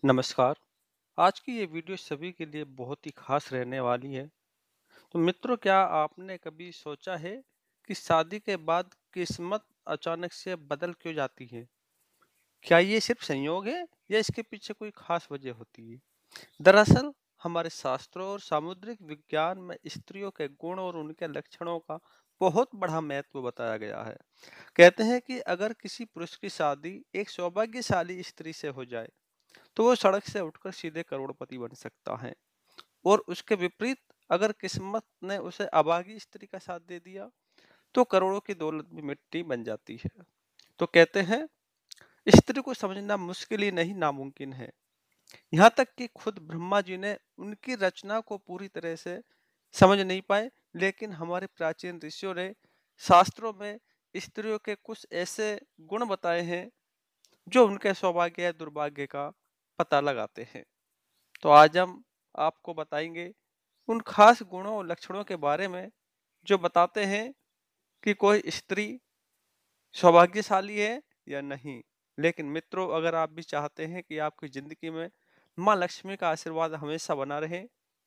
नमस्कार। आज की ये वीडियो सभी के लिए बहुत ही खास रहने वाली है। तो मित्रों, क्या आपने कभी सोचा है कि शादी के बाद किस्मत अचानक से बदल क्यों जाती है? क्या ये सिर्फ संयोग है या इसके पीछे कोई खास वजह होती है? दरअसल हमारे शास्त्रों और सामुद्रिक विज्ञान में स्त्रियों के गुण और उनके लक्षणों का बहुत बड़ा महत्व बताया गया है। कहते हैं कि अगर किसी पुरुष की शादी एक सौभाग्यशाली स्त्री से हो जाए, तो वो सड़क से उठकर सीधे करोड़पति बन सकता है। और उसके विपरीत, अगर किस्मत ने उसे अभागी स्त्री का साथ दे दिया, तो करोड़ों की दौलत भी मिट्टी बन जाती है। तो कहते हैं, स्त्री को समझना मुश्किल ही नहीं, नामुमकिन है। यहाँ तक कि खुद ब्रह्मा जी ने उनकी रचना को पूरी तरह से समझ नहीं पाए, लेकिन हमारे प्राचीन ऋषियों ने शास्त्रों में स्त्रियों के कुछ ऐसे गुण बताए हैं जो उनके सौभाग्य या दुर्भाग्य का पता लगाते हैं। तो आज हम आपको बताएंगे उन खास गुणों और लक्षणों के बारे में जो बताते हैं कि कोई स्त्री सौभाग्यशाली है या नहीं। लेकिन मित्रों, अगर आप भी चाहते हैं कि आपकी जिंदगी में माँ लक्ष्मी का आशीर्वाद हमेशा बना रहे,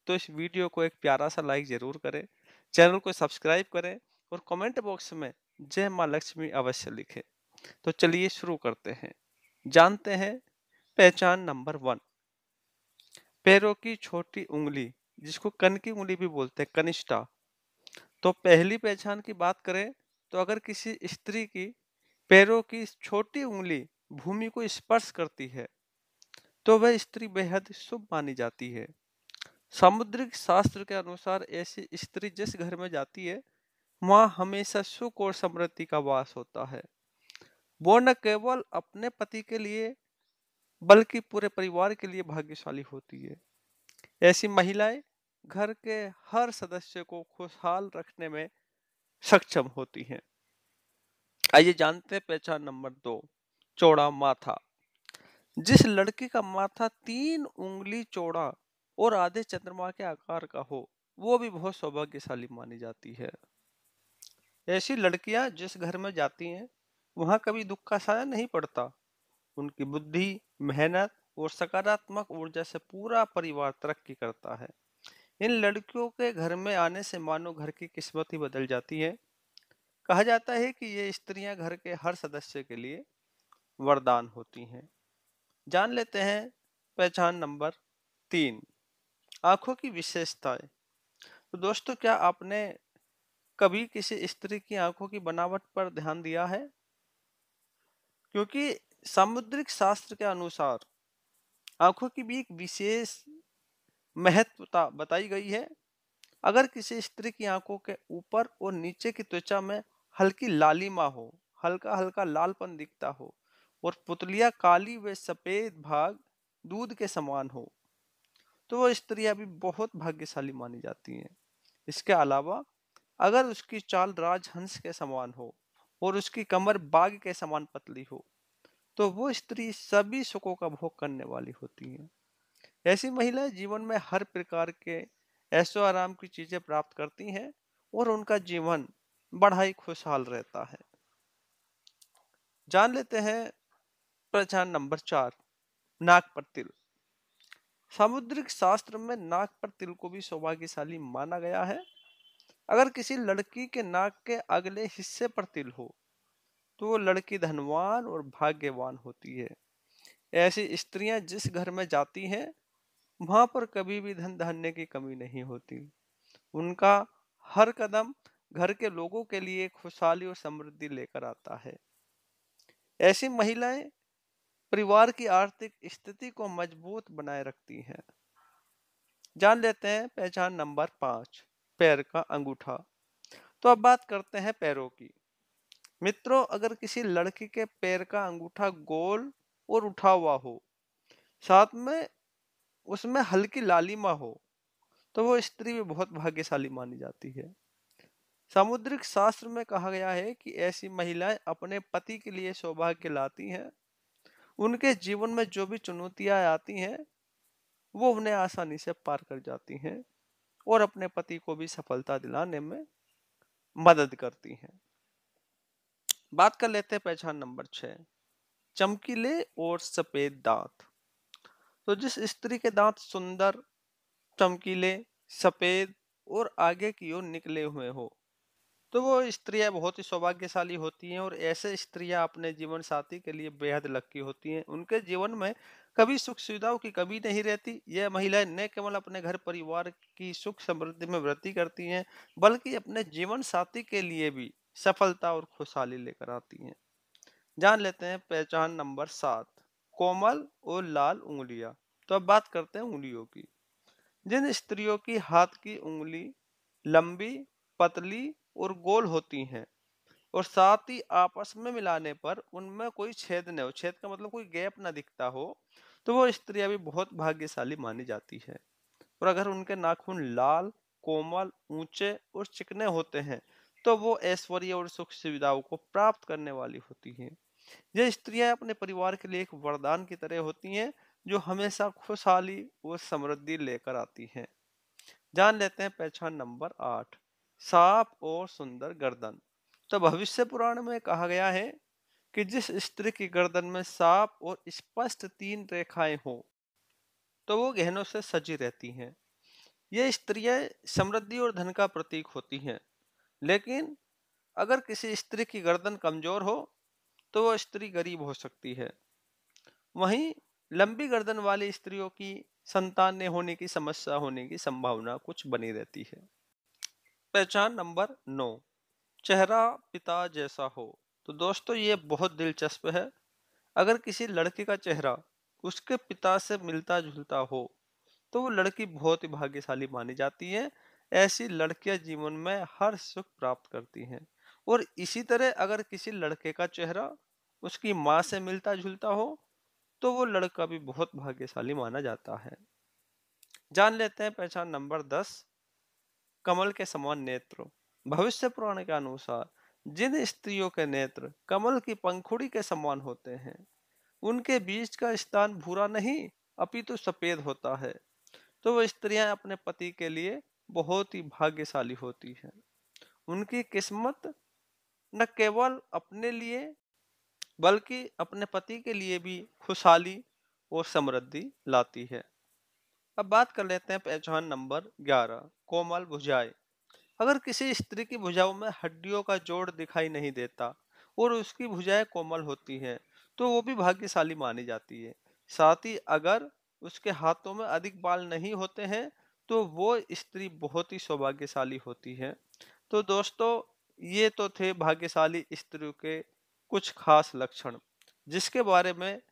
तो इस वीडियो को एक प्यारा सा लाइक जरूर करें, चैनल को सब्सक्राइब करें और कमेंट बॉक्स में जय माँ लक्ष्मी अवश्य लिखें। तो चलिए शुरू करते हैं। जानते हैं पहचान नंबर 1, पैरों की छोटी उंगली, जिसको कन की उंगली भी बोलते हैं, कनिष्ठा। तो पहली पहचान की बात करें, तो अगर किसी स्त्री की पैरों की छोटी उंगली भूमि को स्पर्श करती है, तो वह स्त्री बेहद शुभ मानी जाती है। सामुद्रिक शास्त्र के अनुसार ऐसी स्त्री जिस घर में जाती है, वहां हमेशा सुख और समृद्धि का वास होता है। वो न केवल अपने पति के लिए बल्कि पूरे परिवार के लिए भाग्यशाली होती है। ऐसी महिलाएं घर के हर सदस्य को खुशहाल रखने में सक्षम होती हैं। आइए जानते हैं पहचान नंबर 2, चौड़ा माथा। जिस लड़की का माथा 3 उंगली चौड़ा और आधे चंद्रमा के आकार का हो, वो भी बहुत सौभाग्यशाली मानी जाती है। ऐसी लड़कियां जिस घर में जाती हैं, वहां कभी दुख का साया नहीं पड़ता। उनकी बुद्धि, मेहनत और सकारात्मक ऊर्जा से पूरा परिवार तरक्की करता है। इन लड़कियों के घर में आने से मानो घर की किस्मत ही बदल जाती है। कहा जाता है कि ये स्त्रियां घर के हर सदस्य के लिए वरदान होती हैं। जान लेते हैं पहचान नंबर 3, आंखों की विशेषताएं। तो दोस्तों, क्या आपने कभी किसी स्त्री की आंखों की बनावट पर ध्यान दिया है? क्योंकि सामुद्रिक शास्त्र के अनुसार आंखों की भी एक विशेष महत्वता बताई गई है। अगर किसी स्त्री की आंखों के ऊपर और नीचे की त्वचा में हल्की लालिमा हो, हल्का हल्का लालपन दिखता हो और पुतलियां काली व सफेद भाग दूध के समान हो, तो वो स्त्रियां भी बहुत भाग्यशाली मानी जाती हैं। इसके अलावा अगर उसकी चाल राजहंस के समान हो और उसकी कमर बाघ के समान पतली हो, तो वो स्त्री सभी सुखों का भोग करने वाली होती है। ऐसी महिलाएं जीवन में हर प्रकार के ऐशो आराम की चीजें प्राप्त करती हैं और उनका जीवन बड़ा ही खुशहाल रहता है। जान लेते हैं पहचान नंबर 4, नाक पर तिल। सामुद्रिक शास्त्र में नाक पर तिल को भी सौभाग्यशाली माना गया है। अगर किसी लड़की के नाक के अगले हिस्से पर तिल हो, तो वो लड़की धनवान और भाग्यवान होती है। ऐसी स्त्रियां जिस घर में जाती हैं, वहां पर कभी भी धन धान्य की कमी नहीं होती। उनका हर कदम घर के लोगों के लिए खुशहाली और समृद्धि लेकर आता है। ऐसी महिलाएं परिवार की आर्थिक स्थिति को मजबूत बनाए रखती हैं। जान लेते हैं पहचान नंबर 5, पैर का अंगूठा। तो अब बात करते हैं पैरों की। मित्रों, अगर किसी लड़की के पैर का अंगूठा गोल और उठा हुआ हो, साथ में उसमें हल्की लालिमा हो, तो वो स्त्री भी बहुत भाग्यशाली मानी जाती है। सामुद्रिक शास्त्र में कहा गया है कि ऐसी महिलाएं अपने पति के लिए सौभाग्य लाती हैं। उनके जीवन में जो भी चुनौतियां आती हैं, वो उन्हें आसानी से पार कर जाती हैं और अपने पति को भी सफलता दिलाने में मदद करती हैं। बात कर लेते हैं पहचान नंबर 6, चमकीले और सफेद दांत। तो जिस स्त्री के दांत सुंदर, चमकीले, सफेद और आगे की ओर निकले हुए हो, तो वो स्त्रियां बहुत ही सौभाग्यशाली होती हैं और ऐसे स्त्रियां अपने जीवन साथी के लिए बेहद लकी होती हैं। उनके जीवन में कभी सुख सुविधाओं की कमी नहीं रहती। यह महिलाएं न केवल अपने घर परिवार की सुख समृद्धि में वृद्धि करती हैं, बल्कि अपने जीवन साथी के लिए भी सफलता और खुशहाली लेकर आती हैं। जान लेते हैं पहचान नंबर 7, कोमल और लाल उंगलियां। तो अब बात करते हैं उंगलियों की। जिन स्त्रियों की हाथ की उंगली लंबी, पतली और गोल होती हैं और साथ ही आपस में मिलाने पर उनमें कोई छेद न हो, छेद का मतलब कोई गैप ना दिखता हो, तो वो स्त्रियां भी बहुत भाग्यशाली मानी जाती है। और अगर उनके नाखून लाल, कोमल, ऊंचे और चिकने होते हैं, तो वो ऐश्वर्य और सुख सुविधाओं को प्राप्त करने वाली होती हैं। ये स्त्रियां अपने परिवार के लिए एक वरदान की तरह होती हैं, जो हमेशा खुशहाली और समृद्धि लेकर आती हैं। जान लेते हैं पहचान नंबर 8, साफ और सुंदर गर्दन। तो भविष्य पुराण में कहा गया है कि जिस स्त्री की गर्दन में साफ और स्पष्ट 3 रेखाएं हो, तो वो गहनों से सजी रहती हैं। ये स्त्रियां समृद्धि और धन का प्रतीक होती हैं। लेकिन अगर किसी स्त्री की गर्दन कमजोर हो, तो वो स्त्री गरीब हो सकती है। वहीं लंबी गर्दन वाली स्त्रियों की संतान न होने की समस्या होने की संभावना कुछ बनी रहती है। पहचान नंबर 9, चेहरा पिता जैसा हो। तो दोस्तों ये बहुत दिलचस्प है। अगर किसी लड़की का चेहरा उसके पिता से मिलता जुलता हो, तो वो लड़की बहुत ही भाग्यशाली मानी जाती है। ऐसी लड़कियां जीवन में हर सुख प्राप्त करती हैं। और इसी तरह अगर किसी लड़के का चेहरा उसकी माँ से मिलता जुलता हो, तो वो लड़का भी बहुत भाग्यशाली माना जाता है। जान लेते हैं पहचान नंबर 10, कमल के समान नेत्र। भविष्य पुराण के अनुसार जिन स्त्रियों के नेत्र कमल की पंखुड़ी के समान होते हैं, उनके बीच का स्थान भूरा नहीं अपितु सफेद होता है। तो वो स्त्रियां अपने पति के लिए बहुत ही भाग्यशाली होती हैं। उनकी किस्मत न केवल अपने लिए बल्कि अपने पति के लिए भी खुशहाली और समृद्धि लाती है। अब बात कर लेते हैं पहचान नंबर 11, कोमल भुजाएं। अगर किसी स्त्री की भुजाओं में हड्डियों का जोड़ दिखाई नहीं देता और उसकी भुजाएं कोमल होती हैं, तो वो भी भाग्यशाली मानी जाती है। साथ ही अगर उसके हाथों में अधिक बाल नहीं होते हैं, तो वो स्त्री बहुत ही सौभाग्यशाली होती है। तो दोस्तों, ये तो थे भाग्यशाली स्त्रियों के कुछ खास लक्षण, जिसके बारे में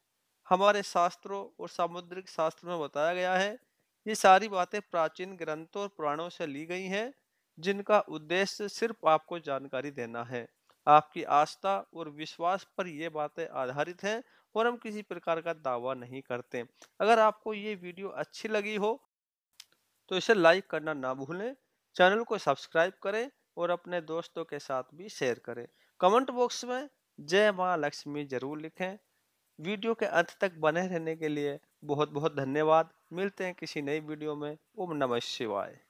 हमारे शास्त्रों और सामुद्रिक शास्त्र में बताया गया है। ये सारी बातें प्राचीन ग्रंथों और पुराणों से ली गई हैं, जिनका उद्देश्य सिर्फ आपको जानकारी देना है। आपकी आस्था और विश्वास पर ये बातें आधारित हैं और हम किसी प्रकार का दावा नहीं करते। अगर आपको ये वीडियो अच्छी लगी हो, तो इसे लाइक करना ना भूलें, चैनल को सब्सक्राइब करें और अपने दोस्तों के साथ भी शेयर करें। कमेंट बॉक्स में जय माँ लक्ष्मी जरूर लिखें। वीडियो के अंत तक बने रहने के लिए बहुत बहुत धन्यवाद। मिलते हैं किसी नई वीडियो में। ओम नमः शिवाय।